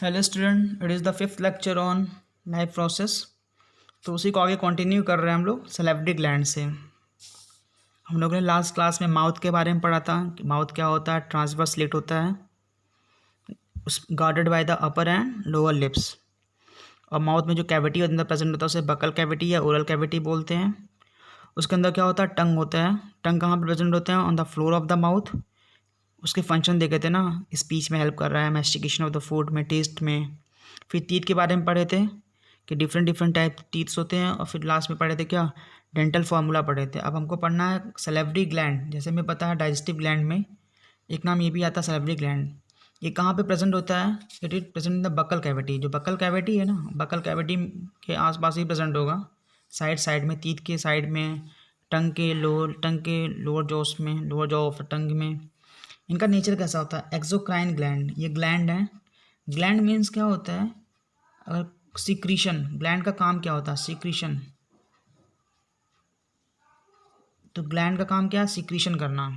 Hello student, it is the fifth lecture on life process. तो उसी को आगे कंटिन्यू कर रहे हैं हम लोग सैलिवरी ग्लैंड से। हम लोगों ने लास्ट क्लास में माउथ के बारे में पढ़ा था कि माउथ क्या होता है। ट्रांसवर्स स्लिट होता है, उस guarded by the upper and lower lips. और माउथ में जो कैविटी अंदर प्रेजेंट होता है उसे बकल कैविटी या ओरल कैविटी बोलते हैं। उसके अंदर क्या होता है, टंग होता है। टंग कहाँ पर प्रेजेंट होते हैं? On the floor of the mouth. उसके फंक्शन देखे थे ना, स्पीच में हेल्प कर रहा है, मैस्टिकेशन ऑफ द फूड में, टेस्ट में। फिर टीथ के बारे में पढ़े थे कि डिफरेंट डिफरेंट टाइप टीथ्स होते हैं। और फिर लास्ट में पढ़े थे क्या, डेंटल फार्मूला पढ़े थे। अब हमको पढ़ना है सैलिवरी ग्लैंड। जैसे मैं पता है डाइजेस्टिव ग्लैंड में एक नाम ये भी आता है सैलिवरी ग्लैंड। ये कहाँ पे प्रेजेंट होता है? It is present in the buccal cavity. जो बकल कैविटी है ना, बकल कैविटी के आसपास ही प्रेजेंट होगा, साइड साइड में, टीथ के साइड में, टंग के लोअर जॉस में, लोअर जॉ ऑफ टंग में। इनका नेचर कैसा होता है? एक्सोक्राइन ग्लैंड, ये ग्लैंड है। ग्लैंड मीन्स क्या होता है? अगर सिक्रीशन, ग्लैंड का काम क्या होता है? सिक्रीशन। तो ग्लैंड का काम क्या है? सिक्रीशन करना।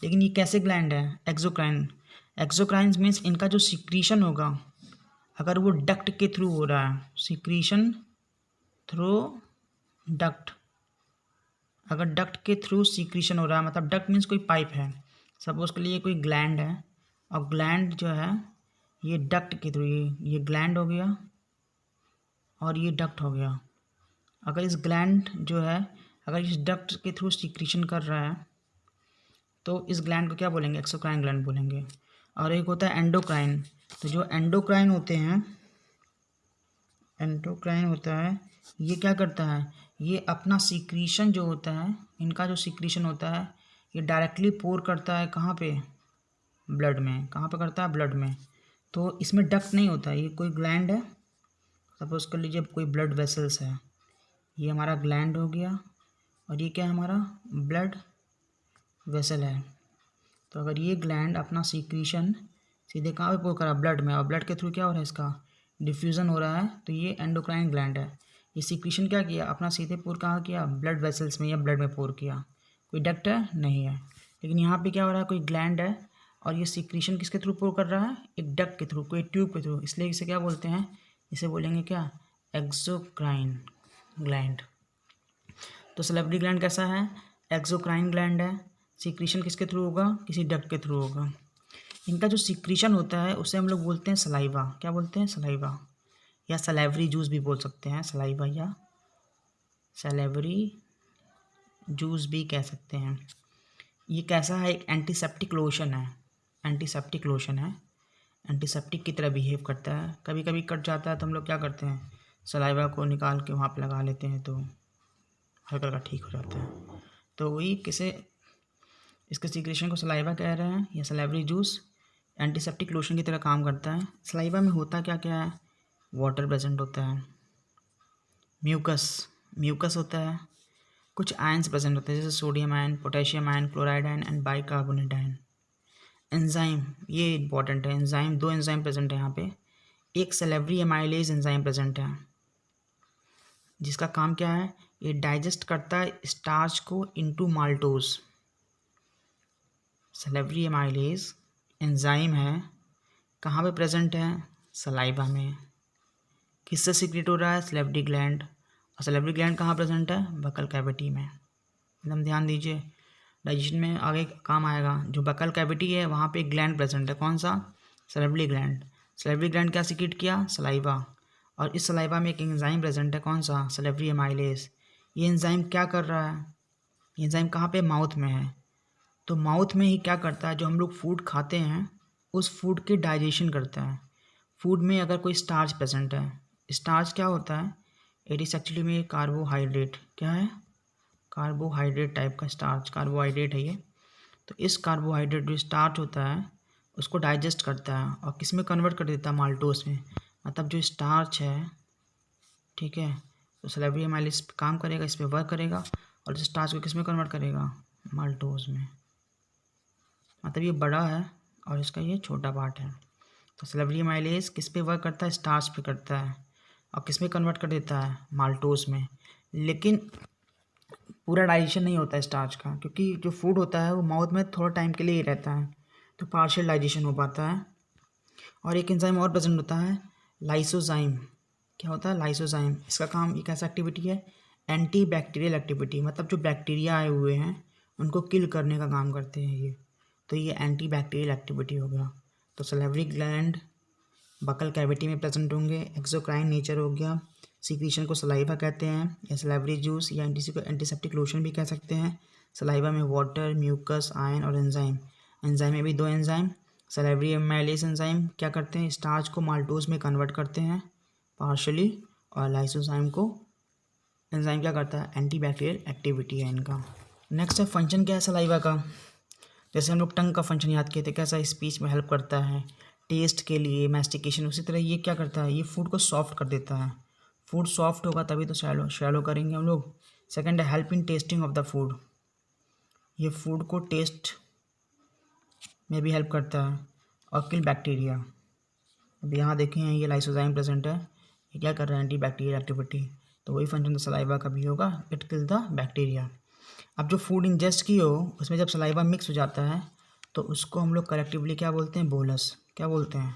लेकिन ये कैसे ग्लैंड है? एक्सोक्राइन। एक्सोक्राइन मीन्स इनका जो सिक्रीशन होगा, अगर वो डक्ट के थ्रू हो रहा है, सिक्रीशन थ्रू डक्ट। अगर डक्ट के थ्रू सिक्रीशन हो रहा है, मतलब डक्ट मीन्स कोई पाइप है, सपोज के लिए कोई ग्लैंड है, और ग्लैंड जो है ये डक्ट के थ्रू, ये ग्लैंड हो गया और ये डक्ट हो गया। अगर इस ग्लैंड जो है, अगर इस डक्ट के थ्रू सिक्रीशन कर रहा है तो इस ग्लैंड को क्या बोलेंगे? एक्सोक्राइन ग्लैंड बोलेंगे। और एक होता है एंडोक्राइन। तो जो एंडोक्राइन होते हैं, एंडोक्राइन होता है, ये क्या करता है? ये अपना सिक्रीशन जो होता है, इनका जो सिक्रीशन होता है, ये डायरेक्टली पोर करता है कहाँ पे? ब्लड में। कहाँ पे करता है? ब्लड में। तो इसमें डक्ट नहीं होता है। ये कोई ग्लैंड है, सपोज कर लीजिए कोई ब्लड वेसल्स है, ये हमारा ग्लैंड हो गया, और ये क्या है? हमारा ब्लड वेसल है। तो अगर ये ग्लैंड अपना सीक्रीशन सीधे कहाँ पे पोर कर रहा है? ब्लड में, और ब्लड के थ्रू क्या हो रहा है? इसका डिफ्यूज़न हो रहा है, तो ये एंडोक्राइन ग्लैंड है। ये सीक्रीशन क्या किया? अपना सीधे पोर कहाँ किया? ब्लड वेसल्स में या ब्लड में पोर किया। कोई डक्ट है? नहीं है। लेकिन यहाँ पे क्या हो रहा है? कोई ग्लैंड है, और ये सीक्रीशन किसके थ्रू पोर कर रहा है? एक डक्ट के थ्रू, कोई ट्यूब के थ्रू। इसलिए इसे क्या बोलते हैं? इसे बोलेंगे क्या? Exocrine gland. तो सैलिवरी ग्लैंड कैसा है? एक्सोक्राइन ग्लैंड है। सीक्रीशन किसके थ्रू होगा? किसी डक्ट के थ्रू होगा। इनका जो सीक्रीशन होता है उसे हम लोग बोलते हैं सलाइवा। क्या बोलते हैं? सलाइवा, या सलाइवरी जूस भी बोल सकते हैं। सलाइवा या सलाइवरी जूस भी कह सकते हैं। ये कैसा है? एक एंटीसेप्टिक लोशन है। एंटीसेप्टिक लोशन है, एंटीसेप्टिक की तरह बिहेव करता है। कभी कभी कट जाता है तो हम लोग क्या करते हैं? सलाइवा को निकाल के वहाँ पे लगा लेते हैं, तो हल्का हल्का ठीक हो जाता है। तो वही किसे, इसके सीक्रेशन को सलाइवा कह रहे हैं, या सलाइवरी जूस एंटीसेप्टिक लोशन की तरह काम करता है। सलाइवा में होता क्या क्या है? वाटर प्रेजेंट होता है, म्यूकस, म्यूकस होता है, कुछ आयंस प्रेजेंट होते हैं जैसे sodium ion, potassium ion, chloride ion and bicarbonate ion. Enzyme, ये इंपॉर्टेंट है। एंजाइम, दो एंजाइम प्रेजेंट है यहाँ पे। एक सैलिवरी एमाइलेज एंजाइम प्रेजेंट है, जिसका काम क्या है? ये डाइजेस्ट करता है स्टार्च को into maltose. Salivary amylase enzyme है, कहाँ पे प्रेजेंट है? सलाइवा में। किससे सीक्रेट हो रहा है? Salivary gland. और सैलिवरी ग्लैंड कहाँ प्रेजेंट है? बकल कैविटी में। एकदम ध्यान दीजिए, डाइजेशन में आगे काम आएगा। जो बकल कैविटी है वहाँ पे एक ग्लैंड प्रेजेंट है, कौन सा? Salivary gland. सैलिवरी ग्लैंड क्या सीक्रेट किया? सलाइवा। और इस सलाइवा में एक एंजाइम प्रेजेंट है, कौन सा? Salivary amylase. ये एंजाइम क्या कर रहा है? ये एंजाइम कहाँ पे? माउथ में है। तो माउथ में ही क्या करता है? जो हम लोग फूड खाते हैं उस फूड के डाइजेशन करता है। फूड में अगर कोई स्टार्च प्रेजेंट है, स्टार्च क्या होता है? इट इज एक्चुअली में कार्बोहाइड्रेट। क्या है? कार्बोहाइड्रेट टाइप का स्टार्च, कार्बोहाइड्रेट है ये। तो इस कार्बोहाइड्रेट जो स्टार्च होता है उसको डाइजेस्ट करता है और किस में कन्वर्ट कर देता है? माल्टोस में। मतलब जो स्टार्च है, ठीक है, तो सैलिवरी एमाइलेज पे काम करेगा, इस पर वर्क करेगा, और इस स्टार्च को किस में कन्वर्ट करेगा? माल्टोस में। मतलब ये बड़ा है और इसका ये छोटा पार्ट है। तो सैलिवरी एमाइलेज किस पे वर्क करता है? स्टार्च पे करता है, और किस में कन्वर्ट कर देता है? माल्टोस में। लेकिन पूरा डाइजेशन नहीं होता है स्टार्च का, क्योंकि जो फूड होता है वो माउथ में थोड़ा टाइम के लिए ही रहता है, तो पार्शियल डाइजेशन हो पाता है। और एक एंजाइम और प्रेजेंट होता है, लाइसोजाइम। क्या होता है? लाइसोजाइम। इसका काम, ये कैसा एक्टिविटी है? एंटी बैक्टीरियल एक्टिविटी, मतलब जो बैक्टीरिया आए हुए हैं उनको किल करने का काम करते हैं ये। तो ये एंटी बैक्टीरियल एक्टिविटी हो गया। तो सलेवरी ग्लैंड बकल कैविटी में प्रेजेंट होंगे। एक्सोक्राइन नेचर हो गया, सीक्रीशन को सलाइवा कहते हैं या सलेवरी जूस या एंटीसेप्टिक लोशन भी कह सकते हैं। सलाइवा में वाटर, म्यूकस, आयन और एंजाइम। एंजाइम में भी दो एंजाइम, सलेवरी एमाइलेज एंजाइम क्या करते हैं? स्टार्च को माल्टोज में कन्वर्ट करते हैं पार्शली, और लाइसोजाइम को एंजाइम क्या करता है? एंटी बैक्टीरियल एक्टिविटी है इनका। नेक्स्ट है फंक्शन क्या है सलाइवा का। जैसे हम लोग टंग का फंक्शन याद किए थे, कैसा स्पीच में हेल्प करता है, टेस्ट के लिए, मैस्टिकेशन। उसी तरह ये क्या करता है? ये फूड को सॉफ्ट कर देता है। फूड सॉफ्ट होगा तभी तो शैलो करेंगे हम लोग। सेकंड है help in testing of the food, ये फूड को टेस्ट में भी हेल्प करता है। और किल बैक्टीरिया, अब यहाँ देखें ये लाइसोजाइम प्रेजेंट है, ये क्या कर रहा है? Anti bacterial activity. तो वही फंक्शन तो सलाइवा का भी होगा, इट किल द बैक्टीरिया। अब जो फूड इंजेस्ट की हो उसमें जब सलाइवा मिक्स हो जाता है तो उसको हम लोग कलेक्टिवली क्या बोलते हैं? बोलस। क्या बोलते हैं?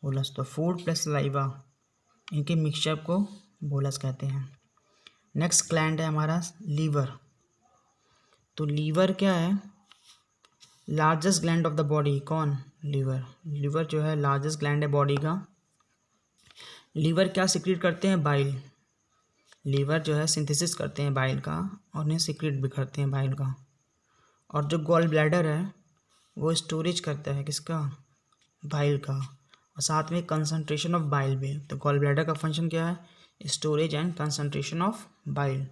बोलस। तो फूड प्लस सलाइवा, इनके मिक्सचर को बोलस कहते हैं। नेक्स्ट ग्लैंड है हमारा लीवर। तो लीवर क्या है? Largest gland of the body. कौन? लीवर। लीवर जो है लार्जेस्ट ग्लैंड है बॉडी का। लीवर क्या सिक्रीट करते हैं? बाइल। लीवर जो है सिंथेसिस करते हैं बाइल का, और उन्हें सिक्रीट भी करते हैं बाइल का। और जो गॉल ब्लैडर है वो स्टोरेज करता है किसका? बाइल का, और साथ में कंसंट्रेशन ऑफ बाइल भी। तो गॉल ब्लैडर का फंक्शन क्या है? Storage and concentration of bile.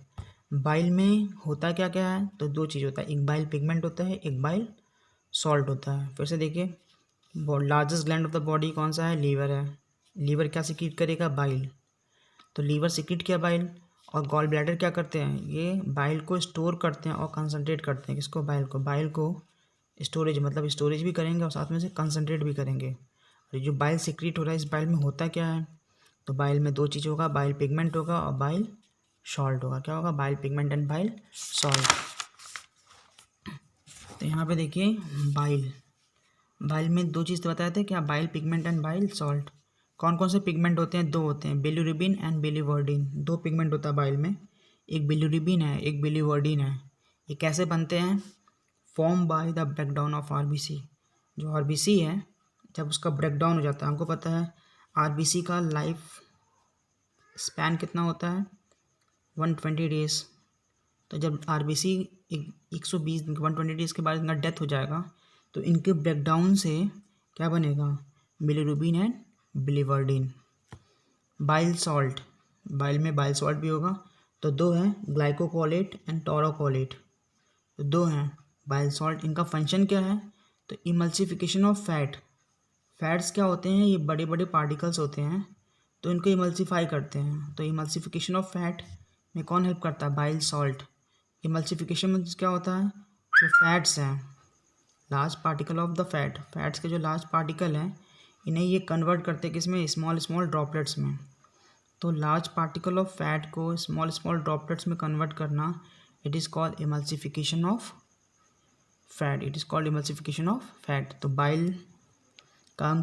Bile में होता क्या क्या है? तो दो चीज़ होता है, एक बाइल पिगमेंट होता है, एक बाइल सॉल्ट होता है। फिर से देखिए, largest gland of the body कौन सा है? लीवर है। लीवर क्या सिक्रीट करेगा? बाइल। तो लीवर सिक्रीट किया बाइल, और गॉल ब्लैडर क्या करते हैं? ये बाइल को स्टोर करते हैं और कंसंट्रेट करते हैं किसको? बाइल को। बाइल को स्टोरेज, मतलब स्टोरेज भी करेंगे और साथ में से कंसंट्रेट भी करेंगे। और जो बाइल सिक्रीट हो रहा है, इस बाइल में होता क्या है? तो बाइल में दो चीज़ होगा, बाइल पिगमेंट होगा और बाइल सॉल्ट होगा। क्या होगा? Bile pigment and bile salt. तो यहाँ पे देखिए बाइल, बाइल में दो चीज़ तो बताए थे क्या? Bile pigment and bile salt. कौन कौन से पिगमेंट होते हैं? दो होते हैं, बिलिरुबिन एंड बिलीवर्डिन। दो पिगमेंट होता है बाइल में, एक बिलिरुबिन है, एक बिलीवर्डिन है। ये कैसे बनते हैं? Form by the breakdown of RBC. जो आरबीसी है जब उसका ब्रेकडाउन हो जाता है, हमको पता है आरबीसी का लाइफ स्पैन कितना होता है? 120 डेज। तो जब आरबीसी 120 120 डेज के बाद इनका डेथ हो जाएगा, तो इनके ब्रेकडाउन से क्या बनेगा? Bilirubin and biliverdin. Bile salt, bile में बाइल सॉल्ट भी होगा। तो दो हैं, ग्लाइकोकोलेट एंड टोरोकोलेट। तो दो हैं बाइल सॉल्ट। इनका फंक्शन क्या है? तो इमल्सिफिकेशन ऑफ फैट। फैट्स क्या होते हैं? ये बड़े बड़े पार्टिकल्स होते हैं, तो इनको इमल्सिफाई करते हैं। तो इमल्सिफिकेशन ऑफ फैट में कौन हेल्प करता है? Bile salt. इमल्सिफिकेशन में क्या होता है? जो फैट्स हैं, large particle of the fat, fats के जो लार्ज पार्टिकल हैं इन्हें ये कन्वर्ट करते हैं किसमें? स्मॉल स्मॉल ड्रॉपलेट्स में। तो लार्ज पार्टिकल ऑफ फैट को स्मॉल स्मॉल ड्रॉपलेट्स में कन्वर्ट करना, it is called emulsification of fat. It is called emulsification of fat. तो बाइल का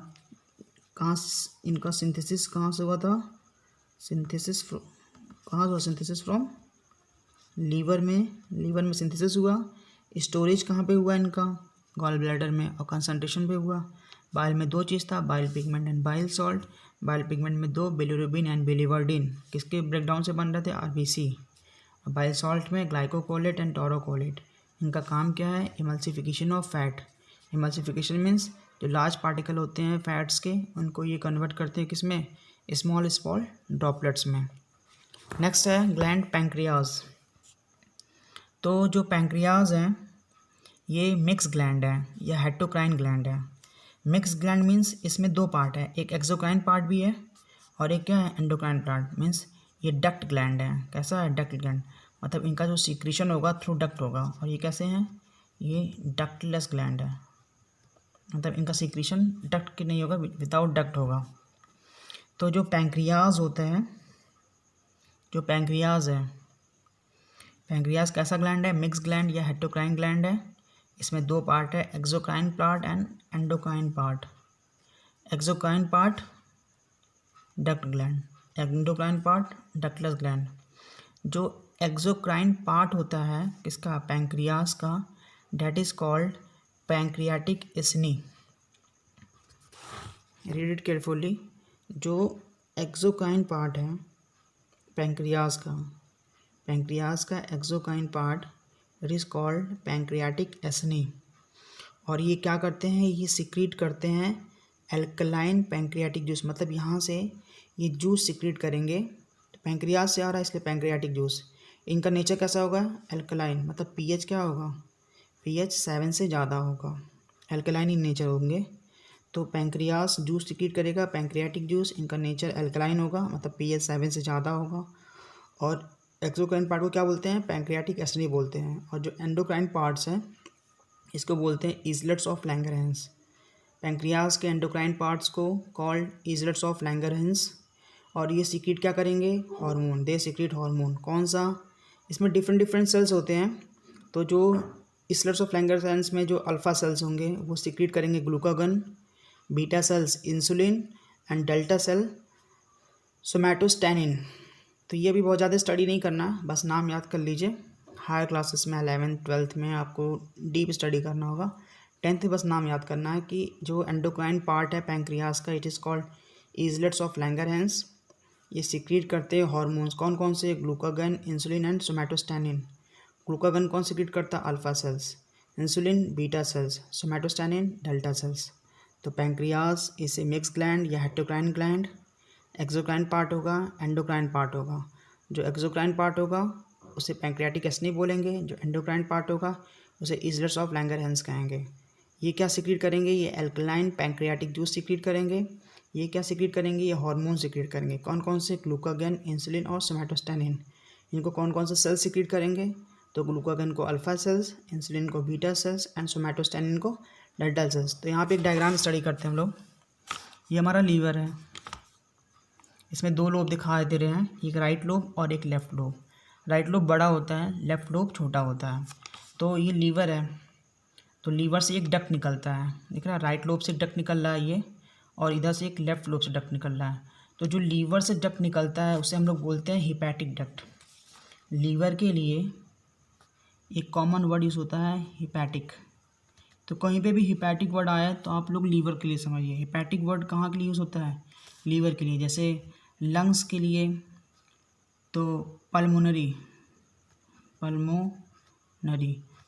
कहाँ, इनका सिंथेसिस कहाँ से हुआ था? सिंथेसिस कहाँ से हुआ? सिंथेसिस फ्रॉम लीवर में। लीवर में सिंथेसिस हुआ। स्टोरेज कहाँ पे हुआ इनका? गॉल ब्लैडर में। और कंसंट्रेशन पे हुआ। बाइल में दो चीज़ था, bile pigment and bile salt. Bile pigment में दो, बिलिरुबिन एंड बिलीवर्डिन, किसके ब्रेकडाउन से बन रहे थे? आरबीसी। और बाइल सॉल्ट में ग्लाइकोकोलेट एंड टोरोकोलेट। इनका काम क्या है? Emulsification of fat. Emulsification means जो लार्ज पार्टिकल होते हैं फैट्स के, उनको ये कन्वर्ट करते हैं किसमें? स्मॉल स्मॉल ड्रॉपलेट्स में। नेक्स्ट है ग्लैंड पैंक्रियाज। तो जो पैंक्रियाज है ये मिक्स ग्लैंड है या हेटोक्राइन ग्लैंड है। मिक्स ग्लैंड मीन्स इसमें दो पार्ट है, एक एक्सोक्राइन पार्ट भी है और एक क्या है? Endocrine part. मीन्स ये डक्ट ग्लैंड है। कैसा है? डक्ट ग्लैंड, मतलब इनका जो सीक्रेशन होगा थ्रू डक्ट होगा। और ये कैसे हैं? ये डक्टलेस ग्लैंड है, मतलब इनका सीक्रेशन डक्ट के नहीं होगा, विदाउट डक्ट होगा। तो जो पैंक्रियाज होते हैं, जो पैंक्रियाज है, पैंक्रियाज कैसा ग्लैंड है? मिक्स ग्लैंड या हेटोक्राइन ग्लैंड है। इसमें दो पार्ट है, exocrine part and endocrine part. Exocrine part duct gland, endocrine part ductless gland. जो एक्सोक्राइन पार्ट होता है किसका, पैंक्रियास का, that is called pancreatic acini. Read it carefully. जो एक्सोक्राइन पार्ट है पैंक्रियास का exocrine part it is called pancreatic acini. और ये क्या करते हैं, ये सिक्रीट करते हैं एल्कलाइन पैंक्रियाटिक जूस, मतलब यहाँ से ये जूस सिक्रीट करेंगे। तो पैंक्रियास से आ रहा है इसलिए पैंक्रियाटिक जूस। इनका नेचर कैसा होगा, एल्कलाइन, मतलब पीएच क्या होगा, पीएच 7 से ज़्यादा होगा, एल्कलाइन इन नेचर होंगे। तो पैंक्रियास जूस सिक्रीट करेगा, पैंक्रियाटिक जूस, इनका नेचर एल्कलाइन होगा, मतलब पीएच 7 से ज़्यादा होगा। और एक्सोक्राइन पार्ट को क्या बोलते हैं, पैंक्रियाटिक एसिनी बोलते हैं। और जो एंडोक्राइन पार्ट्स हैं इसको बोलते हैं इजलेट्स ऑफ लैंगरहैंस। पैंक्रियास के एंडोक्राइन पार्ट्स को कॉल्ड इजलेट्स ऑफ लैंगरहैंस। और ये सीक्रेट क्या करेंगे, हार्मोन, दे सीक्रेट हार्मोन। कौन सा, इसमें डिफरेंट सेल्स होते हैं। तो जो इजलेट्स ऑफ लैंगरहैंस में जो अल्फा सेल्स होंगे वो सीक्रेट करेंगे glucagon, beta cells insulin and delta cell somatostatin. तो ये भी बहुत ज़्यादा स्टडी नहीं करना, बस नाम याद कर लीजिए। हायर क्लासेस में 11th 12th में आपको डीप स्टडी करना होगा। 10th में बस नाम याद करना है कि जो एंडोक्राइन पार्ट है पैंक्रियास का it is called islets of Langerhans. ये सीक्रेट करते हैं हार्मोन्स, कौन कौन से, glucagon, insulin and somatostatin. Glucagon कौन सीक्रेट करता है, alpha cells, insulin beta cells, somatostatin delta cells. तो पैंक्रियास इसे मिक्स ग्लैंड या हेटेरोक्राइन ग्लैंड, एक्सोक्राइन पार्ट होगा, एंडोक्राइन पार्ट होगा। जो एक्सोक्राइन पार्ट होगा उसे पैंक्रियाटिक एसिनी बोलेंगे, जो एंडोक्राइन पार्ट होगा उसे इजलेट्स ऑफ लैंगरहैंस कहेंगे। ये क्या सीक्रेट करेंगे, ये एल्कलाइन पैंक्रियाटिक जूस सीक्रेट करेंगे। ये क्या सीक्रेट करेंगे, ये हार्मोन सीक्रेट करेंगे। कौन कौन से, ग्लूकागन, इंसुलिन और सोमैटोस्टैनिन। इनको कौन कौन से सेल्स सीक्रेट करेंगे, तो ग्लूकागन को अल्फा सेल्स, इंसुलिन को बीटा सेल्स एंड सोमैटोस्टैनिन को डेल्टा सेल्स। तो यहाँ पे एक डायग्राम स्टडी करते हैं हम लोग। ये हमारा लीवर है, इसमें 2 लोब दिखाई दे रहे हैं, एक राइट लोब और एक लेफ्ट लोब। राइट लोब बड़ा होता है, लेफ्ट लोब छोटा होता है। तो ये लीवर है, तो लीवर से एक डक्ट निकलता है, दिख रहा है, राइट लोब से डक्ट निकल रहा है ये, और इधर से एक लेफ्ट लोब से डक्ट निकल रहा है। तो जो लीवर से डक्ट निकलता है उसे हम लोग बोलते हैं हिपैटिक डक्ट। लीवर के लिए एक कॉमन वर्ड यूज़ होता है हिपैटिक। तो कहीं पे भी हिपैटिक वर्ड आया तो आप लोग लीवर के लिए समझिए। हिपैटिक वर्ड कहाँ के लिए यूज़ होता है, लीवर के लिए। जैसे लंग्स के लिए तो पल्मोनरी,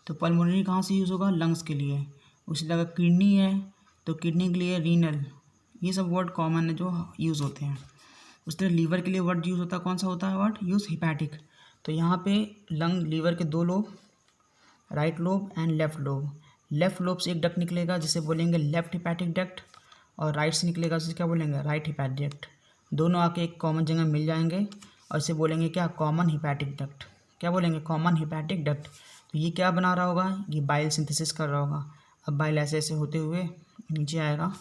तो पल्मोनरी कहाँ से यूज़ होगा, लंग्स के लिए। उसी तरह किडनी है तो किडनी के लिए रीनल। ये सब वर्ड कॉमन है जो यूज़ होते हैं। उस तरह लीवर के लिए वर्ड यूज़ होता है, कौन सा होता है वर्ड यूज़, हिपैटिक। तो यहाँ पे लंग, लीवर के 2 lobe, right lobe and left lobe. Left lobe से एक डक्ट निकलेगा जिसे बोलेंगे लेफ्ट हिपैटिक डक्ट, और राइट से निकलेगा जिसे क्या बोलेंगे, राइट हिपैटिक डक्ट। दोनों आके एक कॉमन जगह मिल जाएंगे और इसे बोलेंगे क्या, कॉमन हिपैटिक डक्ट। क्या बोलेंगे, कॉमन हिपैटिक डक्ट। तो ये क्या बना रहा होगा, ये बाइल सिंथेसिस कर रहा होगा। अब बाइल ऐसे ऐसे होते हुए नीचे आएगा,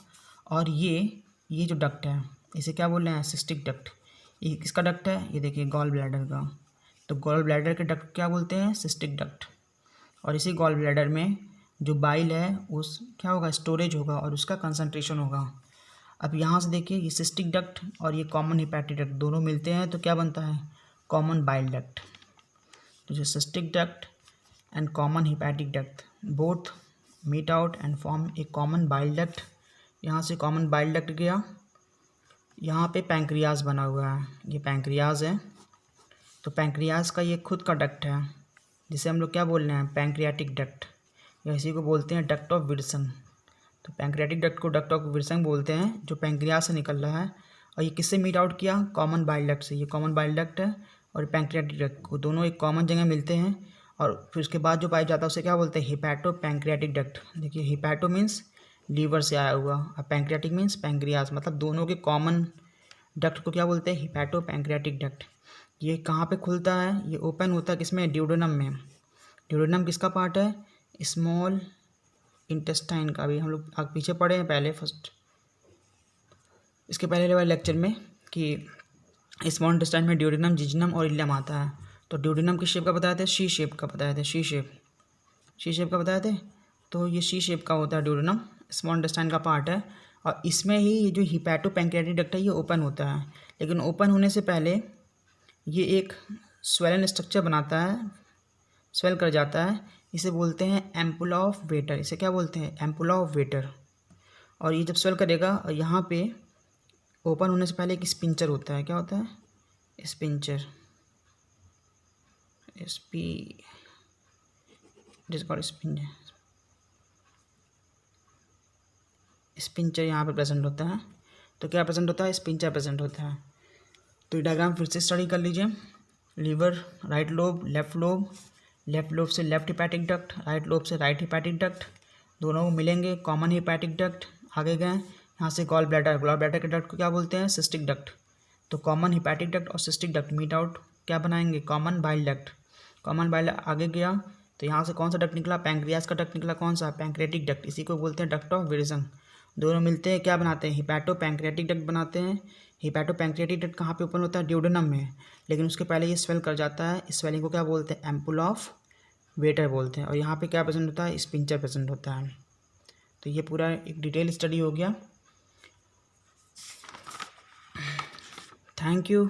और ये जो डक्ट है इसे क्या बोल रहे हैं, सिस्टिक डक्ट। ये किसका डक्ट है, ये देखिए गॉल ब्लैडर का। तो गॉल ब्लैडर के डक्ट क्या बोलते हैं, सिस्टिक डक्ट। और इसी गॉल ब्लैडर में जो बाइल है उस क्या होगा, स्टोरेज होगा और उसका कंसंट्रेशन होगा। अब यहाँ से देखिए ये सिस्टिक डक्ट और ये कॉमन हिपैटिक डक्ट दोनों मिलते हैं तो क्या बनता है, कॉमन बाइल डक्ट। तो जो cystic duct and common hepatic duct both meet out and form a common bile duct. यहाँ से कॉमन बाइल डक्ट गया, यहाँ पे पैंक्रियाज बना हुआ है, ये पैंक्रियाज है। तो पैंक्रियाज का ये खुद का डक्ट है जिसे हम लोग क्या बोल रहे हैं, पैंक्रियाटिक डक्ट, या इसी को बोलते हैं डक्ट ऑफ विल्सन। तो पैंक्रियाटिक डक्ट को डक्ट ऑफ विल्सन बोलते हैं, जो पैंक्रियाज से निकल रहा है। और ये किससे मीट आउट किया, कॉमन बाइल डक्ट से। ये कॉमन बाइल डक्ट है और पैंक्रियाटिक डक्ट को दोनों एक कॉमन जगह मिलते हैं, और फिर उसके बाद जो पाया जाता है उसे क्या बोलते हैं, हिपैटो पैंक्रियाटिक डक्ट। देखिए हिपैटो मीन्स लीवर से आया हुआ, और पैंक्रियाटिक मीन्स पैंक्रियाज, मतलब दोनों के कॉमन डक्ट को क्या बोलते हैं, हिपैटो पैंक्रियाटिक डक्ट। ये कहाँ पे खुलता है, ये ओपन होता है किसमें, ड्यूडेनम में। ड्यूडेनम किसका पार्ट है, स्मॉल इंटेस्टाइन का। भी हम लोग आगे पीछे पढ़े हैं पहले, फर्स्ट इसके पहले वाले लेक्चर में, कि स्मॉल इंटेस्टाइन में ड्यूडेनम, जिजनम और इलियम आता है। तो ड्यूडेनम किस शेप का बताए थे, सी शेप का बताए थे, सी शेप का बताए थे। तो ये सी शेप का होता है ड्यूडेनम, स्मॉल इंटेस्टाइन का पार्ट है। और इसमें ही ये जो हिपैटो पैंक्रियाटिक डक्ट है ये ओपन होता है, लेकिन ओपन होने से पहले ये एक स्वेलन स्ट्रक्चर बनाता है, स्वेल कर जाता है। इसे बोलते हैं एम्पुला ऑफ वेटर। इसे क्या बोलते हैं? Ampulla of waiter. और ये जब स्वेल करेगा और यहाँ पे ओपन होने से पहले एक स्पिंचर होता है। क्या होता है? स्पिंचर। स्पिंचर यहाँ पे प्रेजेंट होता है। तो क्या प्रेजेंट होता है? स्पिंचर प्रेजेंट होता है। तो ये डायग्राम फिर से स्टडी कर लीजिए। Liver, right lobe, left lobe, left lobe से left hepatic duct, right lobe से राइट हिपैटिक डक्ट, दोनों मिलेंगे, कॉमन हिपैटिक डक्ट। आगे गए यहाँ से गॉल ब्लैडर, गॉल ब्लैडर के डक्ट को क्या बोलते हैं? Cystic duct. तो कॉमन हिपैटिक डक्ट और सिस्टिक डक्ट मीट आउट क्या बनाएंगे? Common bile duct. Common bile आगे गया तो यहाँ से कौन सा डक्ट निकला? पैंक्रियास का डक्ट निकला। कौन सा? Pancreatic duct. इसी को बोलते हैं डक्ट ऑफ विल्सन। दोनों मिलते हैं क्या बनाते हैं? हिपैटो पैंक्रियाटिक डक्ट बनाते हैं। हिपैटो पैंक्रियाटिक डक्ट कहाँ पे ओपन होता है? ड्यूडेनम में, लेकिन उसके पहले ये स्वेल कर जाता है। इस स्वेलिंग को क्या बोलते हैं? एम्पुला ऑफ वेटर बोलते हैं। और यहाँ पे क्या प्रेजेंट होता है? स्पिंचर प्रेजेंट होता है। तो ये पूरा एक डिटेल स्टडी हो गया। Thank you.